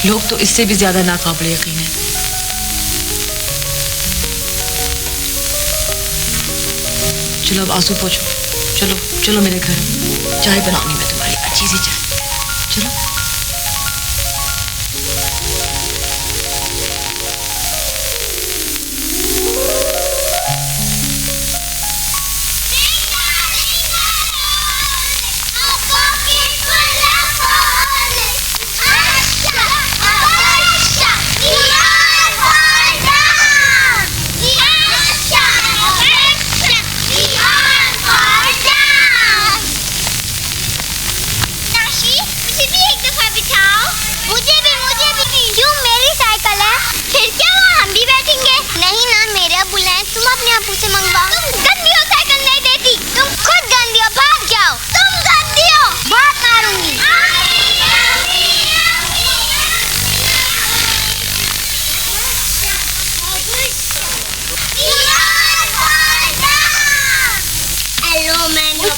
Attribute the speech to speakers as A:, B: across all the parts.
A: लोग तो इससे भी ज्यादा नाकाबिल यकीन है। चलो अब आंसू पोंछो। चलो चलो मेरे घर, चाय बनाऊंगी मैं तुम्हारी अच्छी सी चाय। चलो।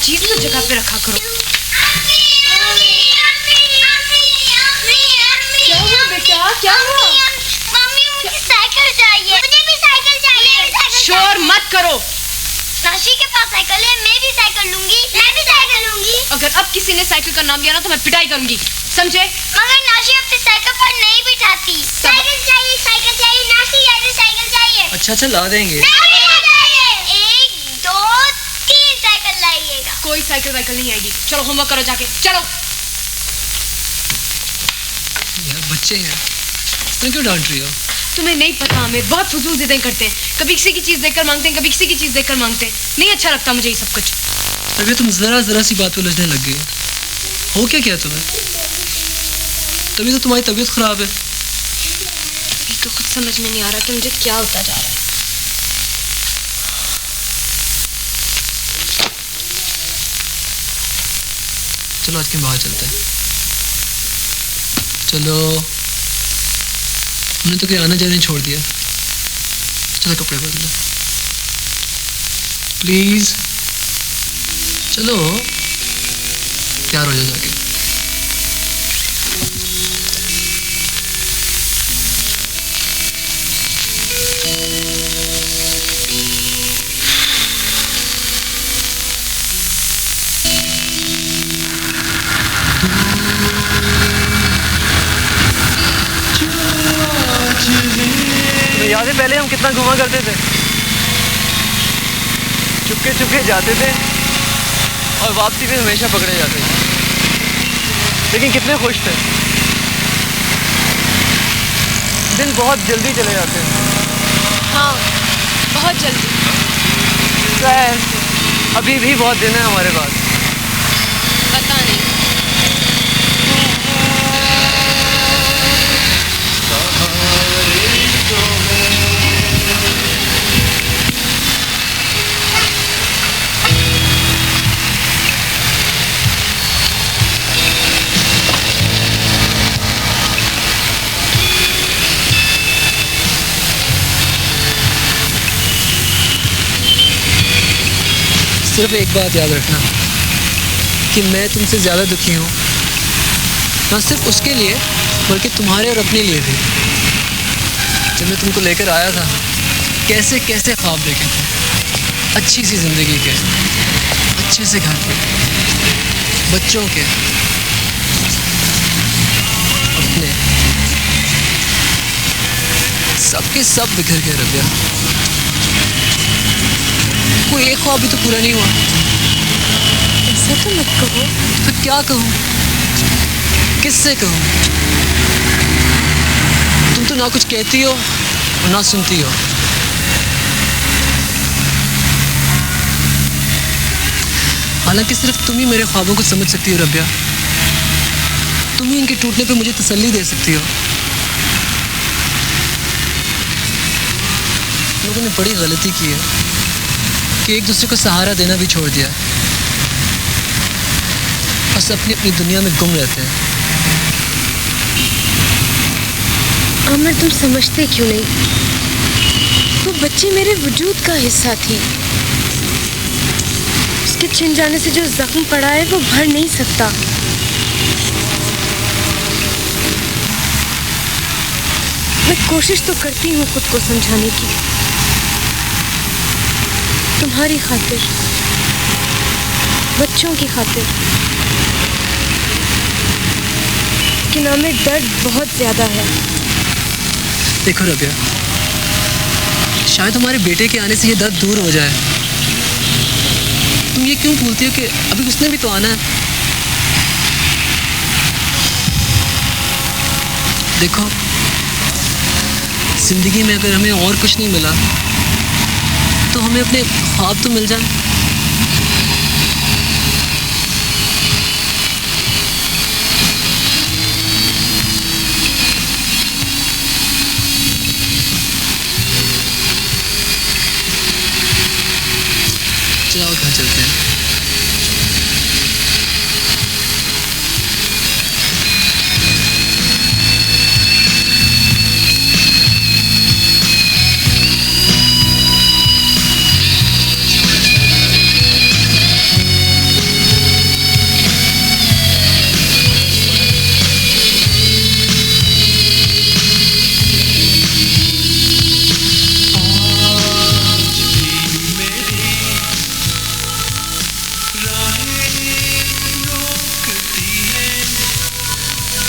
A: चीज तो जगह पे रखा करो। क्या हुआ बेटा, क्या हुआ?
B: मम्मी मुझे साइकिल चाहिए। मुझे भी साइकिल चाहिए।
A: शोर मत करो।
B: नाशी के पास साइकिल है, मैं भी साइकिल लूंगी। मैं भी साइकिल लूंगी।
A: अगर अब किसी ने साइकिल का नाम लिया ना तो मैं पिटाई करूंगी, समझे?
B: मगर नाशी अपनी साइकिल पर नहीं बिठाती। साइकिल चाहिए, साइकिल चाहिए। नाशी यार साइकिल चाहिए।
C: अच्छा अच्छा ला देंगे।
A: कोई साइकिल वाइकिल नहीं आएगी। चलो होमवर्क करो जाके, चलो।
C: यार बच्चे हैं, तुम क्यों डांट रही हो?
A: तुम्हें नहीं पता आमिर, बहुत फजूल जिदें करते हैं। कभी किसी की चीज देखकर मांगते हैं, कभी किसी की चीज देखकर मांगते हैं। नहीं अच्छा लगता मुझे ये सब कुछ।
C: अभी तुम जरा जरा सी बात पे उलझने लग गई हो। क्या तुम्हें? तभी तो तुम्हारी तबीयत खराब है।
A: अभी तो खुद समझ में नहीं आ रहा कि मुझे क्या होता जा रहा है।
C: चलो आज के बाहर चलते हैं। चलो, हमने तो कहीं आना जाने छोड़ दिया। चलो कपड़े बदलो प्लीज। चलो तैयार हो जाओ जाके।
D: याद है पहले हम कितना घुमा करते थे, चुपके चुपके जाते थे और वापसी में हमेशा पकड़े जाते थे, लेकिन कितने खुश थे। दिन बहुत जल्दी चले जाते हैं।
A: हाँ बहुत जल्दी।
D: शायद अभी भी बहुत दिन है हमारे पास।
A: पता नहीं।
C: सिर्फ एक बात याद रखना कि मैं तुमसे ज़्यादा दुखी हूँ, ना सिर्फ उसके लिए बल्कि तुम्हारे और अपने लिए भी। जब मैं तुमको लेकर आया था कैसे कैसे ख्वाब देखे थे, अच्छी सी ज़िंदगी के, अच्छे से घर के, बच्चों के, अपने, सबके सब बिखर गए रबिया। कोई एक ख्वाब भी तो पूरा नहीं हुआ।
A: ऐसा तो मत कहो।
C: तो क्या कहूँ, किससे कहूँ? तुम तो ना कुछ कहती हो और ना सुनती हो। हालांकि सिर्फ तुम ही मेरे ख्वाबों को समझ सकती हो रबिया। तुम ही इनके टूटने पे मुझे तसल्ली दे सकती हो। लोगों ने बड़ी गलती की है कि एक दूसरे को सहारा देना भी छोड़ दिया, बस अपनी अपनी दुनिया में गुम रहते हैं।
E: आमिर तुम समझते क्यों नहीं? वो बच्ची मेरे वजूद का हिस्सा थी। उसके छिन जाने से जो जख्म पड़ा है वो भर नहीं सकता। मैं कोशिश तो करती हूँ खुद को समझाने की, तुम्हारी खातिर, बच्चों की खातिर। लेकिन आमिर, दर्द बहुत ज्यादा है।
C: देखो रबिया, शायद तुम्हारे बेटे के आने से ये दर्द दूर हो जाए। तुम ये क्यों भूलती हो कि अभी उसने भी तो आना है। देखो, जिंदगी में अगर हमें और कुछ नहीं मिला तो हमें अपने ख्वाब तो मिल जाए। चलो घर चलते हैं।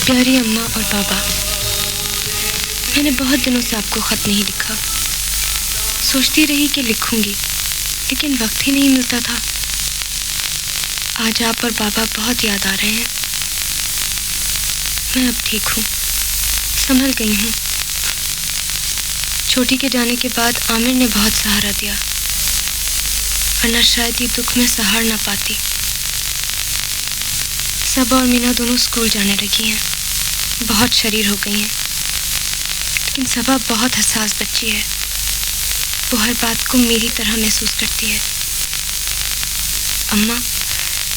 E: प्यारी अम्मा और पापा, मैंने बहुत दिनों से आपको ख़त नहीं लिखा। सोचती रही कि लिखूंगी, लेकिन वक्त ही नहीं मिलता था। आज आप और पापा बहुत याद आ रहे हैं। मैं अब ठीक हूँ, संभल गई हूँ। छोटी के जाने के बाद आमिर ने बहुत सहारा दिया, वरना शायद ये दुख मैं सहार ना पाती। सबा और मीना दोनों स्कूल जाने लगी हैं, बहुत शरीर हो गई हैं। लेकिन सबा बहुत हसास बच्ची है, वो हर बात को मेरी तरह महसूस करती है। अम्मा,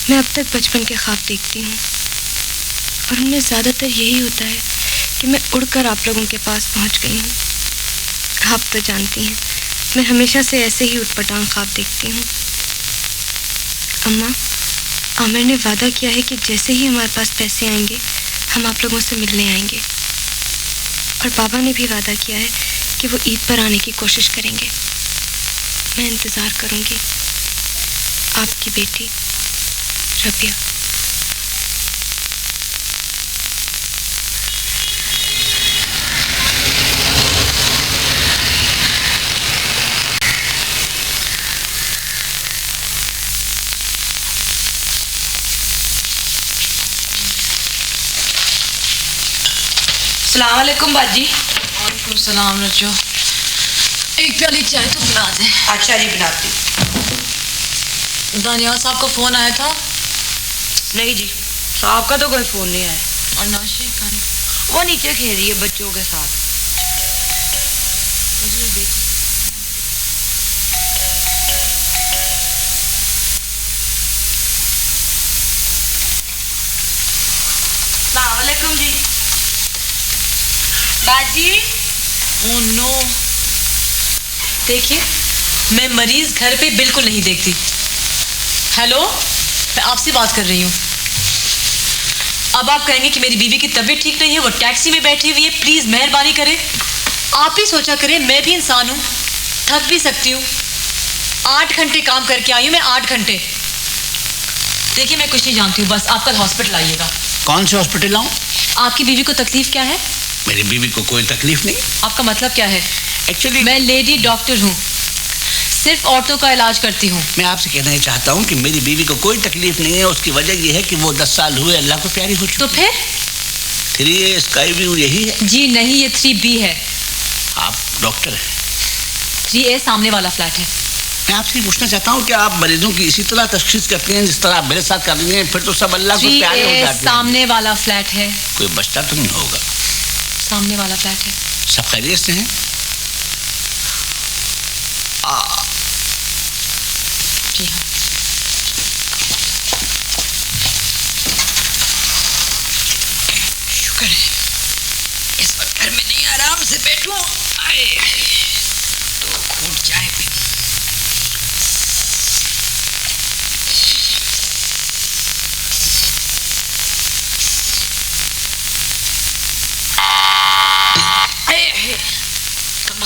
E: मैं अब तक बचपन के ख्वाब देखती हूँ और उनमें ज़्यादातर यही होता है कि मैं उड़कर आप लोगों के पास पहुँच गई हूँ। आप तो जानती हैं, मैं हमेशा से ऐसे ही उटपटांग ख्वाब देखती हूँ। अम्मा, आमिर ने वादा किया है कि जैसे ही हमारे पास पैसे आएंगे हम आप लोगों से मिलने आएंगे, और पापा ने भी वादा किया है कि वो ईद पर आने की कोशिश करेंगे। मैं इंतज़ार करूंगी। आपकी बेटी रबिया।
A: अस्सलाम वालेकुम बाजी। वालेकुम सलाम रजो। एक प्याली चाय तो बना दे।
F: अच्छा जी, बनाती।
A: दानियाल साहब का फ़ोन आया था?
F: नहीं जी, साहब का तो कोई फ़ोन नहीं आया।
A: और नाशे खाने
F: वो नीचे खेल रही है बच्चों के साथ। अस्सलाम वालेकुम जी। बाजी।
A: ओह नो, देखिए मैं मरीज घर पे बिल्कुल नहीं देखती। हेलो, मैं आपसे बात कर रही हूँ। अब आप कहेंगे कि मेरी बीवी की तबीयत ठीक नहीं है, वो टैक्सी में बैठी हुई है, प्लीज मेहरबानी करें। आप ही सोचा करें, मैं भी इंसान हूँ, थक भी सकती हूँ। 8 घंटे काम करके आई हूँ मैं, 8 घंटे। देखिए मैं कुछ नहीं जानती हूँ, बस आप कल हॉस्पिटल आइएगा।
G: कौन से हॉस्पिटल आऊँ?
A: आपकी बीवी को तकलीफ क्या है?
G: मेरी बीवी को कोई तकलीफ नहीं।
A: आपका मतलब क्या है?
G: एक्चुअली
A: मैं लेडी डॉक्टर हूँ, सिर्फ औरतों का इलाज करती हूँ।
G: मैं आपसे कहना चाहता हूँ कि मेरी बीवी को कोई तकलीफ नहीं है। उसकी वजह यह है कि वो 10 साल हुए अल्लाह को प्यारी हो चुकी।
A: तो फिर
G: 3A स्काई व्यू यही है?
A: जी नहीं, ये 3B है।
G: आप डॉक्टर हैं?
A: 3A सामने वाला फ्लैट है।
G: मैं आपसे पूछना चाहता हूँ कि आप मरीजों की इसी तरह तशखीस करती हैं जिस तरह आप मेरे साथ कर रही हैं? फिर तो सब अल्लाह को प्यारे हो
A: 3A
G: जाते हैं।
A: सामने वाला फ्लैट है।
G: कोई बचता तो नहीं होगा?
A: सामने वाला फ्लैट है।
G: सब खैरियत से हैं?
A: जी हाँ।
F: शुक्र है इस वक्त घर में नहीं, आराम से बैठूं। आए तो घूट चाय पी।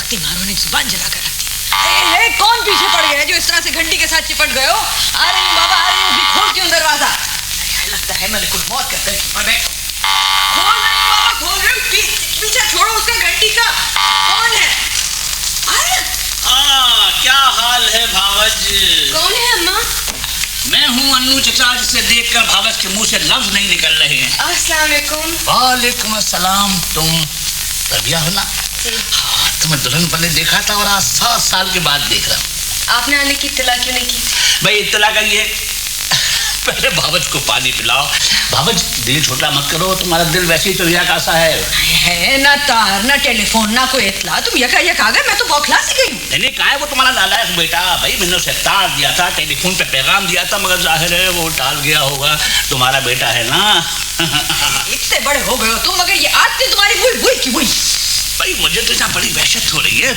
F: बातें मारो ने जुबान जला कर रख दी। कौन पीछे पड़ गया है जो इस तरह से घंटी के साथ चिपट गए हो? आ रही हूँ बाबा, आ रही हूँ, खोल क्यों दरवाजा? लगता है मलिकुल मौत का दर पर बैठ। खोल रही हूँ बाबा, खोल रही हूँ। पीछा छोड़ो उसका घंटी का। कौन है?
G: क्या हाल है भावज?
E: कौन है अम्मा?
G: मैं हूँ अन्नू चचा, जिसे देखकर भावज के मुंह से लफ्ज नहीं निकल रहे हैं।
E: अस्सलाम वालेकुम।
G: वालेकुम अस्सलाम। तुम रबिया हो ना? हाँ, तुम्हें दुल्हन पहले देखा था और आज 7 साल के बाद देख रहा हूँ।
E: आपने आने की इत्तला क्यों नहीं की?
G: भाई इत्तला करिए, पहले भावज को पानी पिलाओ। भावज दिल छोटा मत करो, तुम्हारा दिल वैसे ही चुरिया का सा है
F: ना तार ना टेलीफोन ना कोई इत्तला, तुम यका आ गए। मैं तो बौखला सी गई हूँ।
G: नहीं कहा है वो तुम्हारा नालायक बेटा। भाई मैंने उसे तार दिया था, टेलीफोन पे पैगाम दिया था, मगर जाहिर है वो टाल गया होगा। तुम्हारा बेटा है ना।
F: इतने बड़े हो गए हो तुम, मगर ये आदतें तुम्हारी वही की वही।
G: भाई मुझे तो यहाँ बड़ी वहशत हो रही है,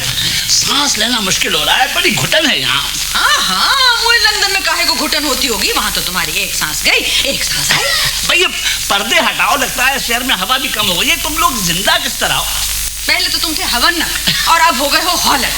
G: सांस लेना मुश्किल हो रहा है, बड़ी घुटन है यहाँ।
F: हाँ, वो लंदन में काहे को घुटन होती होगी, वहां तो तुम्हारी एक सांस गई एक सांस आई।
G: भाई ये पर्दे हटाओ, लगता है शहर में हवा भी कम हो गई है। तुम लोग जिंदा किस तरह हो?
F: पहले तो तुम थे हवन्नक और अब हो गए हो हौलक।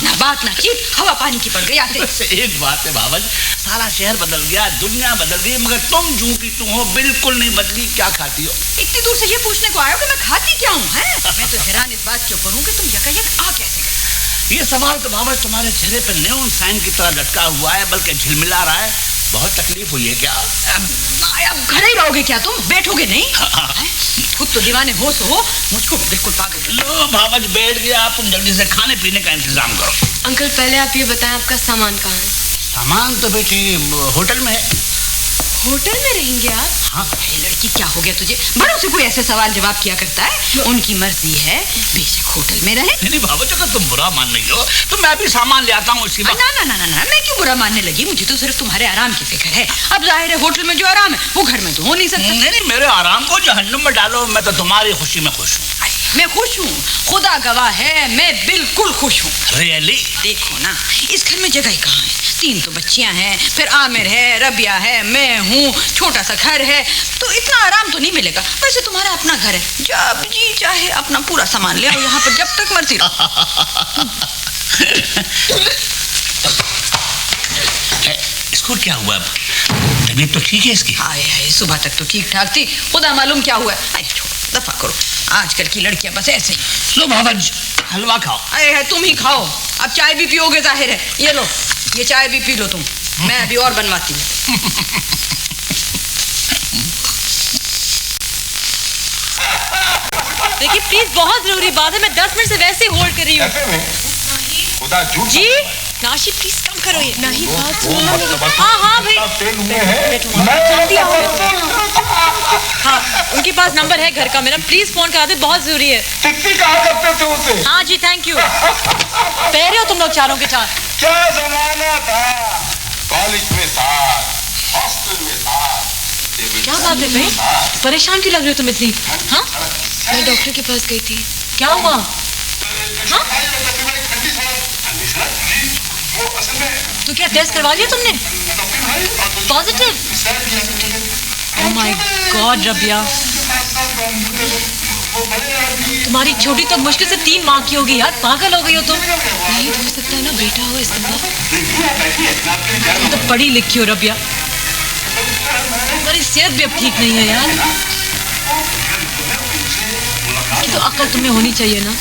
F: ना बात ना चीत, हवा पानी की पड़ गई आते।
G: एक बात है भावज, सारा शहर बदल गया, दुनिया बदल गई, मगर तुम जूं की तुम हो, बिल्कुल नहीं बदली। क्या खाती हो?
F: इतनी दूर से ये पूछने को आए हो कि मैं खाती क्या हूँ? मैं तो हैरान इस बात के ऊपर हूँ कि तुम यकायक आ कैसे गए।
G: ये सवाल तो भावज तुम्हारे चेहरे पर न्यून साइन की तरह लटका हुआ है, बल्कि झिलमिला रहा है। बहुत तकलीफ हुई है क्या?
F: अब खड़े ही रहोगे क्या तुम? बैठोगे नहीं? खुद तो दीवाने हो सो हो, मुझको बिल्कुल पागल।
G: लो भावज बैठ गया, आप तुम जल्दी से खाने पीने का इंतजाम करो।
E: अंकल पहले आप ये बताएं आपका सामान कहाँ है?
G: सामान तो बेटी होटल में है।
E: होटल में रहेंगे आप?
G: हाँ।
F: लड़की क्या हो गया तुझे? बड़ों से कोई ऐसे सवाल जवाब किया करता है? उनकी मर्जी है, बेशक होटल में रहे।
G: नहीं भावज, अगर तुम बुरा मान रही हो तो मैं भी सामान ले आता हूँ उसकी बात।
F: ना, मैं क्यों बुरा मानने लगी? मुझे तो सिर्फ तुम्हारे आराम की फिक्र है। अब जाहिर है होटल में जो आराम है वो घर में तो हो नहीं सकता।
G: नहीं, मेरे आराम को जहन्नुम में डालो, मैं तो तुम्हारी खुशी में खुश हूँ।
F: मैं खुश हूँ, खुदा गवाह है, मैं बिल्कुल खुश हूँ।
G: रियली?
F: देखो ना, इस घर में जगह कहाँ है? 3 तो बच्चियां हैं, फिर आमिर है, रबिया है, मैं हूँ, छोटा सा घर है, तो इतना आराम तो नहीं मिलेगा। वैसे तुम्हारा अपना घर है, जब जी चाहे अपना पूरा सामान ले आओ यहाँ पर, जब तक मर्जी
G: इसको क्या हुआ? तबीयत तो ठीक है इसकी?
F: हाय सुबह तक तो ठीक ठाक थी, खुदा मालूम क्या हुआ है। छोड़ो, दफा करो, आजकल की लड़कियां बस ऐसे ही।
G: लो भावज, हलवा खाओ।
F: अरे तुम ही खाओ, अब चाय भी पियोगे जाहिर है। ये लो, ये चाय भी पी लो तुम, मैं अभी और बनवाती हूँ।
A: देखिए प्लीज, बहुत जरूरी बात है, मैं 10 मिनट से वैसे ही होल्ड कर रही हूँ। जी नाशी प्लीज कम करो ये। नहीं बात सुनो। हाँ भाई, जल्दी आओ। हाँ, उनके पास नंबर है घर का मेरा, प्लीज फोन करा दे, बहुत जरूरी है।
H: टिकटी कहा करते थे उसे?
A: हाँ जी, थैंक यू। पहरे हो तुम लोग चारों के चार।
H: क्या जमाना था, कॉलेज में साथ, हॉस्टल में साथ।
A: क्या बात है भाई, परेशान क्यों लग रही हो तुम इतनी? हाँ,
E: मैं डॉक्टर के पास गई थी।
A: क्या हुआ? हाँ? तो क्या टेस्ट करवा लिया तुमने? Positive? Oh my God Rabia, तुम्हारी छोटी तो मुश्किल से 3 माह की होगी यार, पागल हो गई हो तुम।
E: नहीं तो हो सकता है ना बेटा हो इसके बाद।
A: तो पढ़ी लिखी हो रबिया, तुम्हारी सेहत भी अब ठीक नहीं है यार। ये तो अक्ल तुम्हें होनी चाहिए ना।